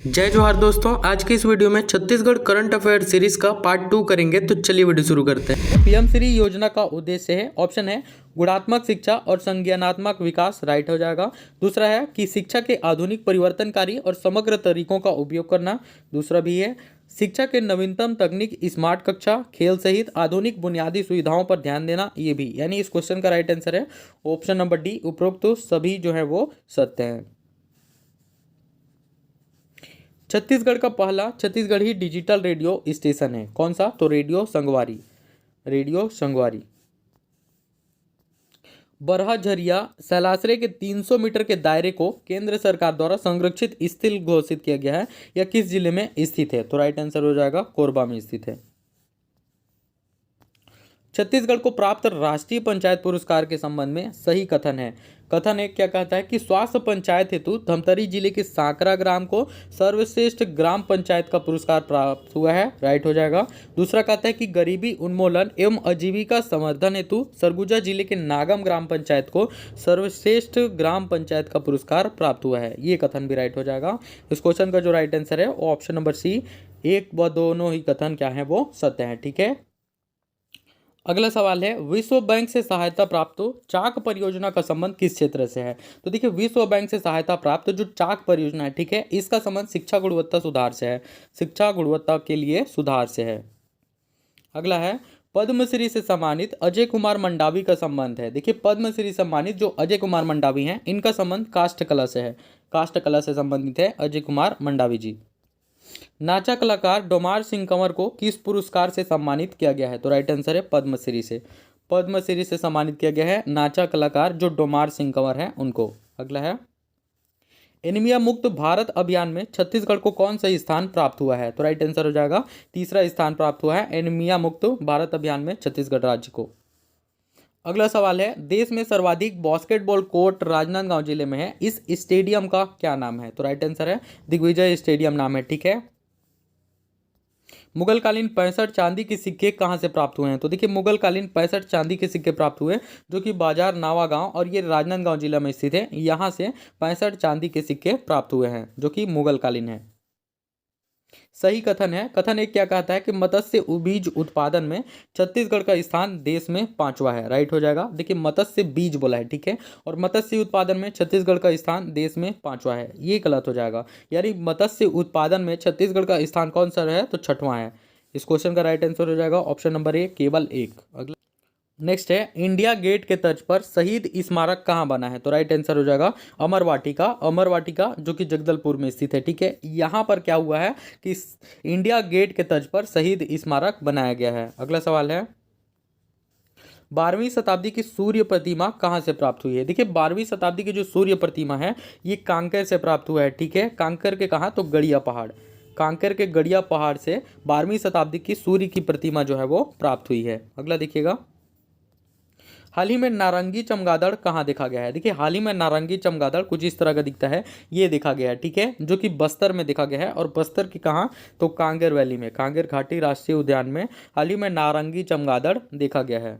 जय जोहार दोस्तों। आज की इस वीडियो में छत्तीसगढ़ करंट अफेयर सीरीज का पार्ट 2 करेंगे। तो चलिए वीडियो शुरू करते हैं। पीएम श्री योजना का उद्देश्य है, ऑप्शन है गुणात्मक शिक्षा और संज्ञानात्मक विकास, राइट हो जाएगा। दूसरा है कि शिक्षा के आधुनिक परिवर्तनकारी और समग्र तरीकों का उपयोग करना, दूसरा भी है शिक्षा के नवीनतम तकनीक, स्मार्ट कक्षा, खेल सहित आधुनिक बुनियादी सुविधाओं पर ध्यान देना, ये भी। यानी इस क्वेश्चन का राइट आंसर है ऑप्शन नंबर डी, उपरोक्त तो सभी जो है वो सत्य है। छत्तीसगढ़ का पहला छत्तीसगढ़ी डिजिटल रेडियो स्टेशन है, कौन सा? तो रेडियो संगवारी, रेडियो संगवारी। बरहाझरिया सैलासरे के 300 मीटर के दायरे को केंद्र सरकार द्वारा संरक्षित स्थल घोषित किया गया है। यह किस जिले में स्थित है? तो राइट आंसर हो जाएगा कोरबा में स्थित है। छत्तीसगढ़ को प्राप्त राष्ट्रीय पंचायत पुरस्कार के संबंध में सही कथन है। कथन एक क्या कहता है कि स्वास्थ्य पंचायत हेतु धमतरी जिले के सांकरा ग्राम को सर्वश्रेष्ठ ग्राम पंचायत का पुरस्कार प्राप्त हुआ है, राइट हो जाएगा। दूसरा कहता है कि गरीबी उन्मूलन एवं आजीविका संवर्धन हेतु सरगुजा जिले के नागम ग्राम पंचायत को सर्वश्रेष्ठ ग्राम पंचायत का पुरस्कार प्राप्त हुआ है, ये कथन भी राइट हो जाएगा। इस क्वेश्चन का जो राइट आंसर है वो ऑप्शन नंबर सी, एक व दोनों ही कथन क्या है वो सत्य है, ठीक है। अगला सवाल है, विश्व बैंक से सहायता प्राप्त चाक परियोजना का संबंध किस क्षेत्र से है? तो देखिए, विश्व बैंक से सहायता प्राप्त जो चाक परियोजना है, ठीक है, इसका संबंध शिक्षा गुणवत्ता सुधार से है, शिक्षा गुणवत्ता के लिए सुधार से है। अगला है, पद्मश्री से सम्मानित अजय कुमार मंडावी का संबंध है। देखिए, पद्मश्री सम्मानित जो अजय कुमार मंडावी हैं, इनका संबंध काष्ठ कला से है, काष्ठ कला से संबंधित है अजय कुमार मंडावी जी। नाचा कलाकार डोमार सिंह कंवर को किस पुरस्कार से सम्मानित किया गया है? तो राइट आंसर है पद्मश्री से, पद्मश्री से सम्मानित किया गया है नाचा कलाकार जो डोमार सिंह कंवर हैं उनको। अगला है, एनीमिया मुक्त भारत अभियान में छत्तीसगढ़ को कौन सा स्थान प्राप्त हुआ है? तो राइट आंसर हो जाएगा तीसरा स्थान प्राप्त हुआ है एनीमिया मुक्त भारत अभियान में छत्तीसगढ़ राज्य को। अगला सवाल है, देश में सर्वाधिक बास्केटबॉल कोर्ट राजनांदगांव जिले में है, इस स्टेडियम का क्या नाम है? तो राइट आंसर है दिग्विजय स्टेडियम नाम है, ठीक है। मुगलकालीन 65 चांदी के सिक्के कहाँ से प्राप्त हुए हैं? तो देखिए, मुगलकालीन 65 चांदी के सिक्के प्राप्त हुए जो कि बाजार नावा गांव और ये राजनांदगांव जिला में स्थित है, यहाँ से 65 चांदी के सिक्के प्राप्त हुए हैं जो कि मुगलकालीन है। सही कथन है। कथन एक क्या कहता है कि मत्स्य बीज उत्पादन में छत्तीसगढ़ का स्थान देश में 5वां है, राइट हो जाएगा। देखिए, मत्स्य बीज बोला है, ठीक है, और मत्स्य उत्पादन में छत्तीसगढ़ का स्थान देश में 5वां है, ये गलत हो जाएगा। यानी मत्स्य उत्पादन में छत्तीसगढ़ का स्थान कौन सा है? तो 6वां है। इस क्वेश्चन का राइट आंसर हो जाएगा ऑप्शन नंबर ए, केवल एक। अगला नेक्स्ट है, इंडिया गेट के तर्ज पर शहीद स्मारक कहाँ बना है? तो राइट आंसर हो जाएगा अमर वाटिका, अमर वाटिका जो कि जगदलपुर में स्थित है, ठीक है। यहाँ पर क्या हुआ है कि इंडिया गेट के तर्ज पर शहीद स्मारक बनाया गया है। अगला सवाल है, 12वीं शताब्दी की सूर्य प्रतिमा कहाँ से प्राप्त हुई है? देखिए, 12वीं शताब्दी की जो सूर्य प्रतिमा है ये कांकेर से प्राप्त हुआ है, ठीक है। कांकेर के कहाँ? तो गड़िया पहाड़, कांकेर के गड़िया पहाड़ से 12वीं शताब्दी की सूर्य की प्रतिमा जो है वो प्राप्त हुई है। अगला देखिएगा, हाल ही में नारंगी चमगादड़ कहाँ देखा गया है? देखिए, हाल ही में नारंगी चमगादड़ कुछ इस तरह का दिखता है, ये देखा गया है, ठीक है, जो कि बस्तर में देखा गया है। और बस्तर की कहाँ? तो कांगेर वैली में, कांगेर घाटी राष्ट्रीय उद्यान में हाल ही में नारंगी चमगादड़ देखा गया है।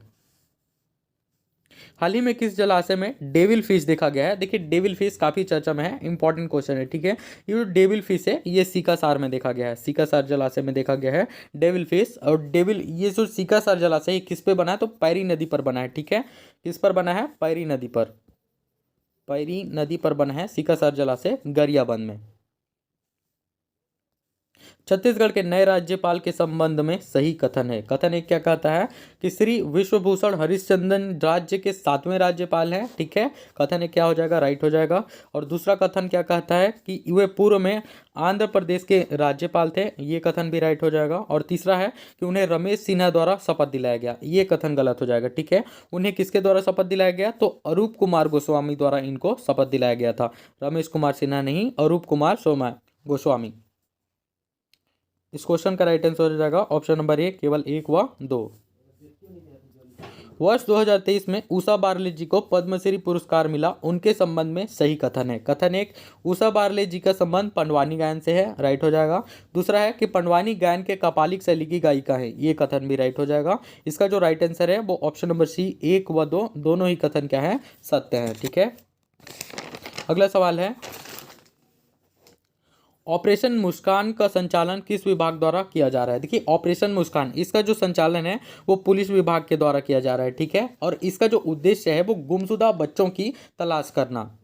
हाल ही में किस जलाशय में डेविल फिश देखा गया है? देखिए, डेविल फिश काफी चर्चा में है, इंपॉर्टेंट क्वेश्चन है, ठीक है। ये जो डेविल फिश है ये सीकासार में देखा गया है, सीकासार जलाशय में देखा गया है डेविल फिश। और डेविल ये जो सीकासार जलाशय है किस पे बना है? तो पैरी नदी पर बना है, ठीक है। किस पर बना है? पैरी नदी पर, पैरी नदी पर बना है सीकासार जलाशय गरियाबंद में। छत्तीसगढ़ के नए राज्यपाल के संबंध में सही कथन है। कथन एक क्या कहता है कि श्री विश्वभूषण हरिश्चंद्रन राज्य के 7वें राज्यपाल हैं, ठीक है। कथन एक क्या हो जाएगा? राइट हो जाएगा। और दूसरा कथन क्या कहता है कि वे पूर्व में आंध्र प्रदेश के राज्यपाल थे, ये कथन भी राइट हो जाएगा। और तीसरा है कि उन्हें रमेश सिन्हा द्वारा शपथ दिलाया गया, ये कथन गलत हो जाएगा, ठीक है। उन्हें किसके द्वारा शपथ दिलाया गया? तो अरूप कुमार गोस्वामी द्वारा इनको शपथ दिलाया गया था, रमेश कुमार सिन्हा नहीं, अरूप कुमार गोस्वामी। इस क्वेश्चन का राइट आंसर हो जाएगा ऑप्शन नंबर ए, केवल 1 व 2। वर्ष 2023 में उषा बारले जी को पद्मश्री पुरस्कार मिला, उनके संबंध में सही कथन है। कथन एक, उषा बारले जी का संबंध पंडवानी गायन से है, राइट हो जाएगा। दूसरा है कि पंडवानी गायन के कपालिक शैली की गायिका है, ये कथन भी राइट हो जाएगा। इसका जो राइट आंसर है वो ऑप्शन नंबर सी, 1 व 2 दोनों ही कथन क्या है? सत्य है, ठीक है। अगला सवाल है, ऑपरेशन मुस्कान का संचालन किस विभाग द्वारा किया जा रहा है? देखिए ऑपरेशन मुस्कान इसका जो संचालन है वो पुलिस विभाग के द्वारा किया जा रहा है, ठीक है। और इसका जो उद्देश्य है वो गुमशुदा बच्चों की तलाश करना।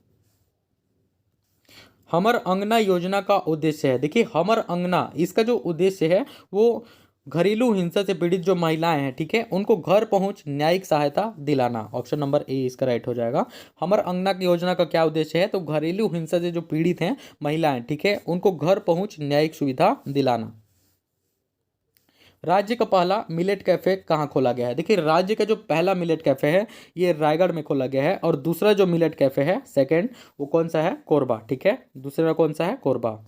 हमर अंगना योजना का उद्देश्य है, देखिए हमर अंगना इसका जो उद्देश्य है वो घरेलू हिंसा से पीड़ित जो महिलाएं हैं, ठीक है, उनको घर पहुंच न्यायिक सहायता दिलाना। ऑप्शन नंबर ए इसका राइट हो जाएगा। हमर अंगना की योजना का क्या उद्देश्य है? तो घरेलू हिंसा से जो पीड़ित हैं महिलाएं, ठीक है, उनको घर पहुंच न्यायिक सुविधा दिलाना। राज्य का पहला मिलेट कैफे कहाँ खोला गया है? देखिए राज्य का जो पहला मिलेट कैफे है ये रायगढ़ में खोला गया है। और दूसरा जो मिलेट कैफे है सेकंड, वो कौन सा है? कोरबा, ठीक है, दूसरा कौन सा है? कोरबा।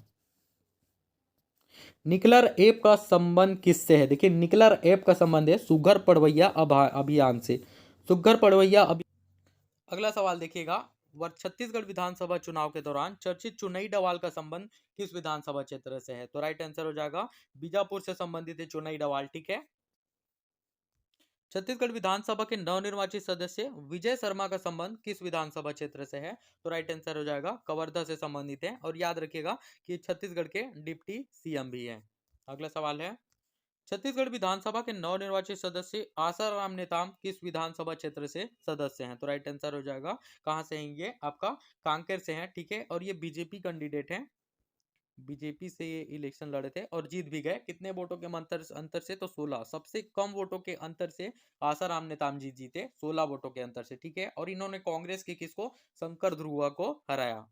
निकलर ऐप का संबंध किससे है? देखिए निकलर ऐप का संबंध है सुघर पड़वैया अभियान से। सुघर पड़वैया अगला सवाल देखिएगा, छत्तीसगढ़ विधानसभा चुनाव के दौरान चर्चित चुनई डवाल का संबंध किस विधानसभा क्षेत्र से है? तो राइट आंसर हो जाएगा बीजापुर से संबंधित है चुनई डवाल, ठीक है। छत्तीसगढ़ विधानसभा के नवनिर्वाचित सदस्य विजय शर्मा का संबंध किस विधानसभा क्षेत्र से है? तो राइट आंसर हो जाएगा कवर्धा से संबंधित है। और याद रखिएगा कि छत्तीसगढ़ के डिप्टी सीएम भी हैं। अगला सवाल है, छत्तीसगढ़ विधानसभा के नवनिर्वाचित सदस्य आसाराम नेताम किस विधानसभा क्षेत्र से सदस्य हैं? तो राइट आंसर हो जाएगा कहां से हैं ये? आपका कांकेर से हैं, ठीक है। और ये बीजेपी कैंडिडेट हैं, बीजेपी से ये इलेक्शन लड़े थे और जीत भी गए। कितने वोटों के अंतर से? तो 16। सबसे कम वोटों के अंतर से आसाराम नेताम जी जीते, 16 वोटों के अंतर से, ठीक है। और इन्होंने कांग्रेस के किसको? शंकर ध्रुवा को हराया।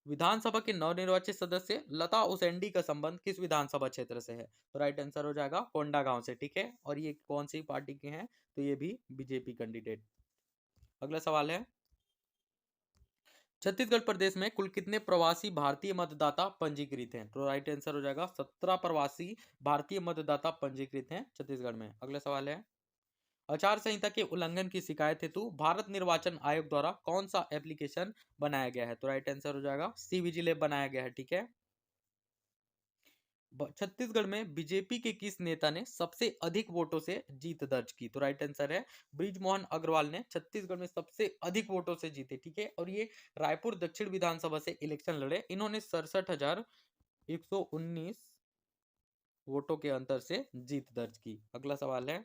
विधानसभा के नवनिर्वाचित सदस्य लता उसेंडी का संबंध किस विधानसभा क्षेत्र से है? तो राइट आंसर हो जाएगा कोंडा गांव से, ठीक है। और ये कौन सी पार्टी के हैं? तो ये भी बीजेपी कैंडिडेट। अगला सवाल है, छत्तीसगढ़ प्रदेश में कुल कितने प्रवासी भारतीय मतदाता पंजीकृत हैं? तो राइट आंसर हो जाएगा 17 प्रवासी भारतीय मतदाता पंजीकृत हैं छत्तीसगढ़ में। अगला सवाल है, आचार संहिता के उल्लंघन की शिकायत हेतु भारत निर्वाचन आयोग द्वारा कौन सा एप्लीकेशन बनाया गया है? तो राइट आंसर हो जाएगा सी विजिल ऐप बनाया गया है, ठीक है। छत्तीसगढ़ में बीजेपी के किस नेता ने सबसे अधिक वोटों से जीत दर्ज की? तो राइट आंसर है बृजमोहन अग्रवाल ने छत्तीसगढ़ में सबसे अधिक वोटों से जीते, ठीक है। और ये रायपुर दक्षिण विधानसभा से इलेक्शन लड़े। इन्होंने 67,119 वोटों के अंतर से जीत दर्ज की। अगला सवाल है,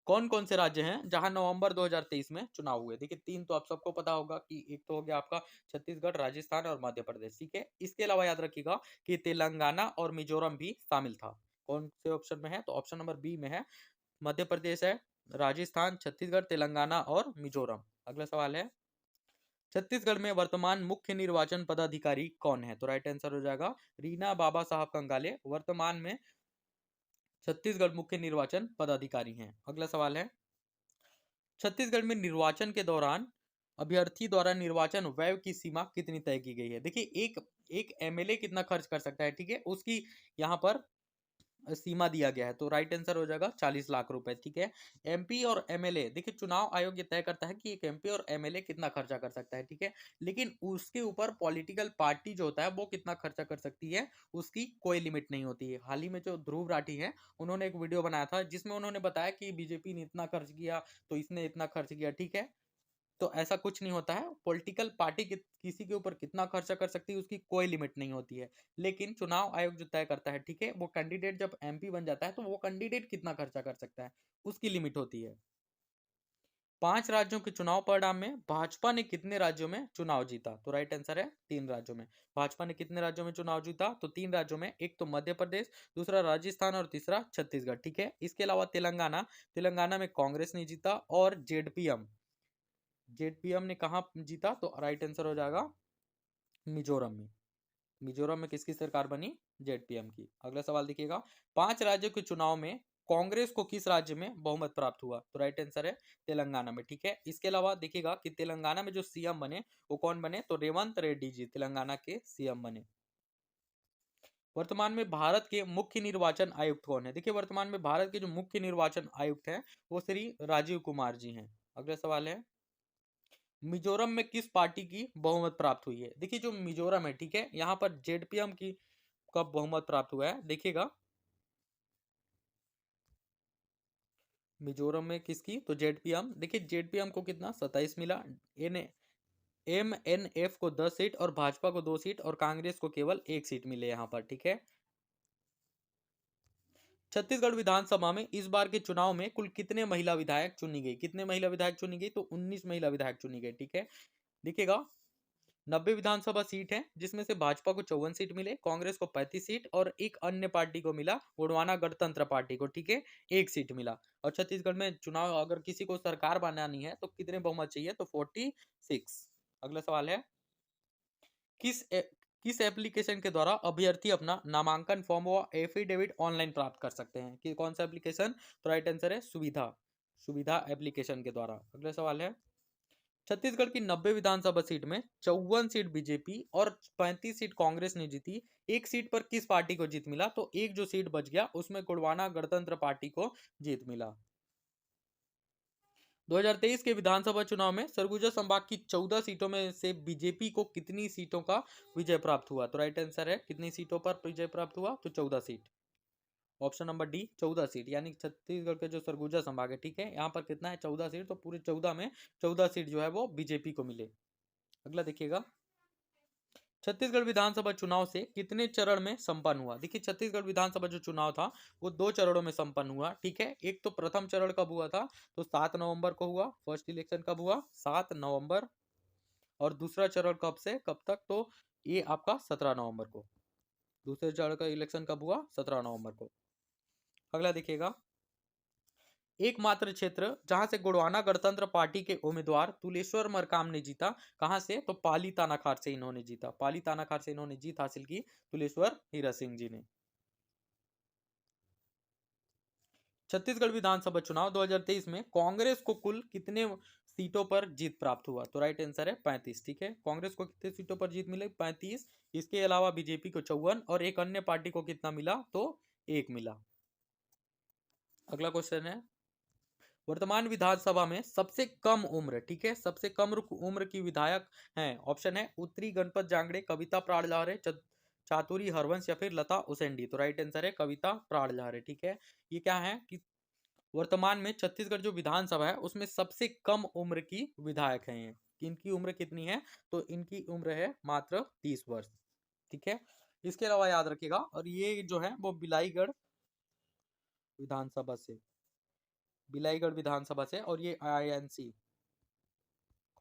कौन कौन से राज्य हैं जहां नवंबर 2023 में चुनाव हुए? देखिए तीन तो आप सबको पता होगा कि एक तो हो गया आपका छत्तीसगढ़, राजस्थान और मध्य प्रदेश, ठीक है। इसके अलावा याद रखिएगा कि तेलंगाना और मिजोरम भी शामिल था। कौन से ऑप्शन में है? तो ऑप्शन नंबर बी में है, मध्य प्रदेश है, राजस्थान, छत्तीसगढ़, तेलंगाना और मिजोरम। अगला सवाल है, छत्तीसगढ़ में वर्तमान मुख्य निर्वाचन पदाधिकारी कौन है? तो राइट आंसर हो जाएगा रीना बाबा साहब कंगाले वर्तमान में छत्तीसगढ़ मुख्य निर्वाचन पदाधिकारी हैं। अगला सवाल है, छत्तीसगढ़ में निर्वाचन के दौरान अभ्यर्थी द्वारा निर्वाचन व्यय की सीमा कितनी तय की गई है? देखिए एक एक एमएलए कितना खर्च कर सकता है, ठीक है, उसकी यहाँ पर सीमा दिया गया है। तो राइट आंसर हो जाएगा 40 लाख रुपए, ठीक है। एमपी और एमएलए, देखिए चुनाव आयोग ये तय करता है कि एक एमपी और एमएलए कितना खर्चा कर सकता है, ठीक है। लेकिन उसके ऊपर पॉलिटिकल पार्टी जो होता है वो कितना खर्चा कर सकती है उसकी कोई लिमिट नहीं होती है। हाल ही में जो ध्रुव राठी है उन्होंने एक वीडियो बनाया था जिसमें उन्होंने बताया कि बीजेपी ने इतना खर्च किया तो इसने इतना खर्च किया, ठीक है। तो ऐसा कुछ नहीं होता है। पॉलिटिकल पार्टी किसी के ऊपर कितना खर्चा कर सकती है उसकी कोई लिमिट नहीं होती है। लेकिन चुनाव आयोग जो तय करता है, ठीक है, वो कैंडिडेट जब एमपी बन जाता है तो वो कैंडिडेट कितना खर्चा कर सकता है उसकी लिमिट होती है। 5 राज्यों के चुनाव परिणाम में भाजपा ने कितने राज्यों में चुनाव जीता? तो राइट आंसर है 3 राज्यों में। भाजपा ने कितने राज्यों में चुनाव जीता? तो 3 राज्यों में, एक तो मध्य प्रदेश, दूसरा राजस्थान और तीसरा छत्तीसगढ़, ठीक है। इसके अलावा तेलंगाना, तेलंगाना में कांग्रेस ने जीता। और जेडपीएम, जेडपीएम ने कहा जीता? तो राइट आंसर हो जाएगा मिजोरम में। मिजोरम में किसकी सरकार बनी? जेडपीएम की। अगला सवाल देखिएगा, 5 राज्यों के चुनाव में कांग्रेस को किस राज्य में बहुमत प्राप्त हुआ? तो राइट आंसर है तेलंगाना में, ठीक है। इसके अलावा देखिएगा कि तेलंगाना में जो सीएम बने वो कौन बने? तो रेवंत रेड्डी जी तेलंगाना के सीएम बने। वर्तमान में भारत के मुख्य निर्वाचन आयुक्त कौन है? देखिए वर्तमान में भारत के जो मुख्य निर्वाचन आयुक्त हैं वो श्री राजीव कुमार जी हैं। अगला सवाल है, मिजोरम में किस पार्टी की बहुमत प्राप्त हुई है? देखिए जो मिजोरम है, ठीक है, यहाँ पर जेडपीएम की का बहुमत प्राप्त हुआ है। देखिएगा मिजोरम में किसकी? तो जेडपीएम, देखिए जेडपीएम को कितना 27 मिला। एन MNF को 10 सीट और भाजपा को 2 सीट और कांग्रेस को केवल 1 सीट मिले यहाँ पर, ठीक है। छत्तीसगढ़ विधानसभा में इस बार के चुनाव में कुल कितने महिला विधायक चुनी गई? कितने महिला विधायक चुनी गई? तो 19 महिला विधायक चुनी गई, ठीक है। देखिएगा 90 विधानसभा सीट है, जिसमें से भाजपा को 54 सीट मिले, कांग्रेस को 35 सीट और एक अन्य पार्टी को मिला, गोंडवाना गणतंत्र पार्टी को, ठीक है, 1 सीट मिला। और छत्तीसगढ़ में चुनाव अगर किसी को सरकार बनानी है तो कितने बहुमत चाहिए? तो 46। अगला सवाल है, किस एप्लीकेशन के द्वारा अभ्यर्थी अपना नामांकन फॉर्म व एफिडेविट ऑनलाइन प्राप्त कर सकते हैं? कि कौन सा एप्लीकेशन? तो राइट आंसर है सुविधा एप्लीकेशन के द्वारा। अगला सवाल है, छत्तीसगढ़ की 90 विधानसभा सीट में 54 सीट बीजेपी और 35 सीट कांग्रेस ने जीती। एक सीट पर किस पार्टी को जीत मिला? तो एक जो सीट बच गया उसमें गोंडवाना गणतंत्र पार्टी को जीत मिला। 2023 के विधानसभा चुनाव में सरगुजा संभाग की 14 सीटों में से बीजेपी को कितनी सीटों का विजय प्राप्त हुआ? तो राइट आंसर है, कितनी सीटों पर विजय प्राप्त हुआ? तो 14 seat. Option number D 14 seat, यानी छत्तीसगढ़ के जो सरगुजा संभाग है, ठीक है, यहाँ पर कितना है? 14 सीट। तो पूरे 14 में 14 सीट जो है वो बीजेपी को मिले। अगला देखिएगा, छत्तीसगढ़ विधानसभा चुनाव से कितने चरण में संपन्न हुआ? देखिए छत्तीसगढ़ विधानसभा जो चुनाव था वो 2 चरणों में संपन्न हुआ, ठीक है। एक तो प्रथम चरण कब हुआ था? तो 7 नवंबर को हुआ। फर्स्ट इलेक्शन कब हुआ? 7 नवंबर। और दूसरा चरण कब से कब तक? तो ये आपका 17 नवंबर को। दूसरे चरण का इलेक्शन कब हुआ? 17 नवंबर को। अगला देखिएगा, एकमात्र क्षेत्र जहां से गोंडवाना गणतंत्र पार्टी के उम्मीदवार तुलेश्वर मरकाम ने जीता, कहां से? तो पाली तानाखार से इन्होंने जीता। पाली तानाखार से इन्होंने जीत हासिल की, तुलेश्वर हीरा सिंह जी ने। छत्तीसगढ़ विधानसभा चुनाव 2023 में कांग्रेस को कुल कितने सीटों पर जीत प्राप्त हुआ? तो राइट आंसर है 35, ठीक है। कांग्रेस को कितने सीटों पर जीत मिले? 35। इसके अलावा बीजेपी को 54 और एक अन्य पार्टी को कितना मिला? तो 1 मिला। अगला क्वेश्चन है, वर्तमान विधानसभा में सबसे कम उम्र, ठीक है, सबसे कम उम्र की विधायक हैं। ऑप्शन है उत्तरी गणपत जांगड़े, कविता प्राणलहरे, चातुरी हरवंश या फिर लता उसेंडी। तो राइट आंसर है कविता प्राणलहरे, ठीक है। ये क्या है कि वर्तमान में छत्तीसगढ़ जो विधानसभा है उसमें सबसे कम उम्र की विधायक हैं ये। इनकी उम्र कितनी है? तो इनकी उम्र है मात्र 30 वर्ष, ठीक है। इसके अलावा याद रखिएगा, और ये जो है वो विधानसभा से बिलाईगढ़ विधानसभा से, और ये INC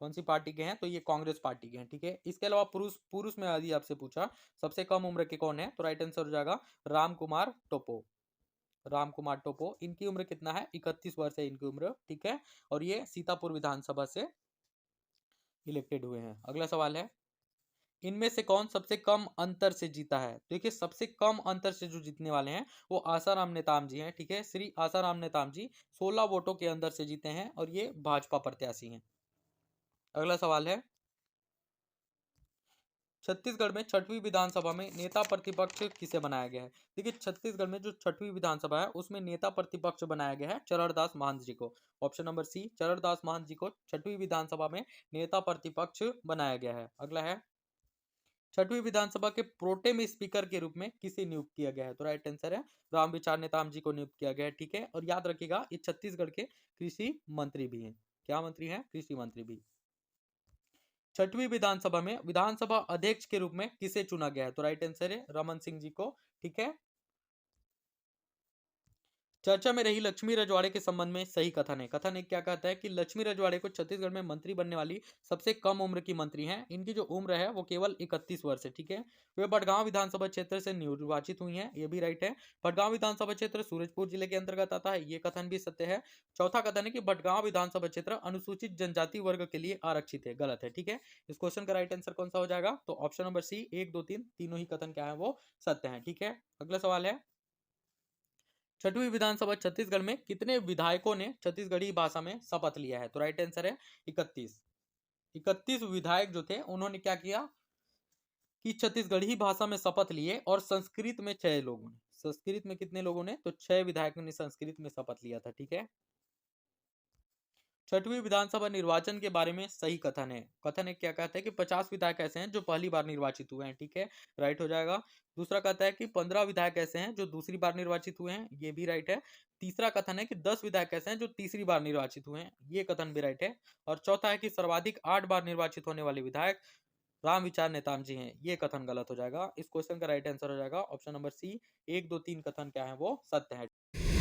कौन सी पार्टी के हैं? तो ये कांग्रेस पार्टी के हैं, ठीक है। इसके अलावा पुरुष पुरुष में यदि आपसे पूछा सबसे कम उम्र के कौन है, तो राइट आंसर हो जाएगा राम कुमार टोपो। राम कुमार टोपो, इनकी उम्र कितना है? 31 वर्ष है इनकी उम्र, ठीक है। और ये सीतापुर विधानसभा से इलेक्टेड हुए हैं। अगला सवाल है, इनमें से कौन सबसे कम अंतर से जीता है? देखिए सबसे कम अंतर से जो जीतने वाले हैं वो आसाराम नेताम जी हैं, ठीक है। श्री आसाराम नेताम जी 16 वोटों के अंदर से जीते हैं और ये भाजपा प्रत्याशी हैं। अगला सवाल है, छत्तीसगढ़ में 6वीं विधानसभा में नेता प्रतिपक्ष किसे बनाया गया है? देखिए छत्तीसगढ़ में जो 6वीं विधानसभा है उसमें नेता प्रतिपक्ष बनाया गया है चरणदास महंत जी को। Option number C, Charandas Mahant जी को 6वीं विधानसभा में नेता प्रतिपक्ष बनाया गया है। अगला है, 6वीं विधानसभा के प्रोटेम स्पीकर के रूप में किसे नियुक्त किया गया है? तो राइट आंसर है रामविचार नेताम जी को नियुक्त किया गया है, ठीक है। और याद रखिएगा ये छत्तीसगढ़ के कृषि मंत्री भी हैं। क्या मंत्री हैं? कृषि मंत्री भी। 6वीं विधानसभा में विधानसभा अध्यक्ष के रूप में किसे चुना गया है? तो राइट आंसर है रमन सिंह जी को, ठीक है। चर्चा में रही लक्ष्मी रजवाड़े के संबंध में सही कथन है। कथन एक क्या कहता है कि लक्ष्मी रजवाड़े को छत्तीसगढ़ में मंत्री बनने वाली सबसे कम उम्र की मंत्री हैं। इनकी जो उम्र है वो केवल 31 वर्ष है, ठीक है। वे बड़गांव विधानसभा क्षेत्र से निर्वाचित हुई हैं, ये भी राइट है। बड़गांव विधानसभा क्षेत्र सूरजपुर जिले के अंतर्गत आता है, ये कथन भी सत्य है। चौथा कथन है कि बड़गांव विधानसभा क्षेत्र अनुसूचित जनजाति वर्ग के लिए आरक्षित है, गलत है, ठीक है। इस क्वेश्चन का राइट आंसर कौन सा हो जाएगा? तो ऑप्शन नंबर सी, 1, 2, 3 तीनों ही कथन क्या है वो सत्य है, ठीक है। अगला सवाल है, 6वीं विधानसभा छत्तीसगढ़ में कितने विधायकों ने छत्तीसगढ़ी भाषा में शपथ लिया है? तो राइट आंसर है 31। 31 विधायक जो थे उन्होंने क्या किया कि छत्तीसगढ़ी भाषा में शपथ लिए, और संस्कृत में 6 लोगों ने। संस्कृत में कितने लोगों ने? तो 6 विधायकों ने संस्कृत में शपथ लिया था, ठीक है। छठवीं विधानसभा निर्वाचन के बारे में सही कथन है। कथन एक क्या कहता है कि 50 विधायक ऐसे हैं जो पहली बार निर्वाचित हुए हैं, ठीक है, राइट हो जाएगा। दूसरा कहता है कि 15 विधायक ऐसे हैं जो दूसरी बार निर्वाचित हुए हैं, ये भी राइट है। तीसरा कथन है कि 10 विधायक ऐसे हैं जो तीसरी बार निर्वाचित हुए हैं, ये कथन भी राइट है। और चौथा है कि सर्वाधिक 8 बार निर्वाचित होने वाले विधायक रामविचार नेताम जी हैं, ये कथन गलत हो जाएगा। इस क्वेश्चन का राइट आंसर हो जाएगा ऑप्शन नंबर सी। 1, 2, 3 कथन क्या है वो सत्य है।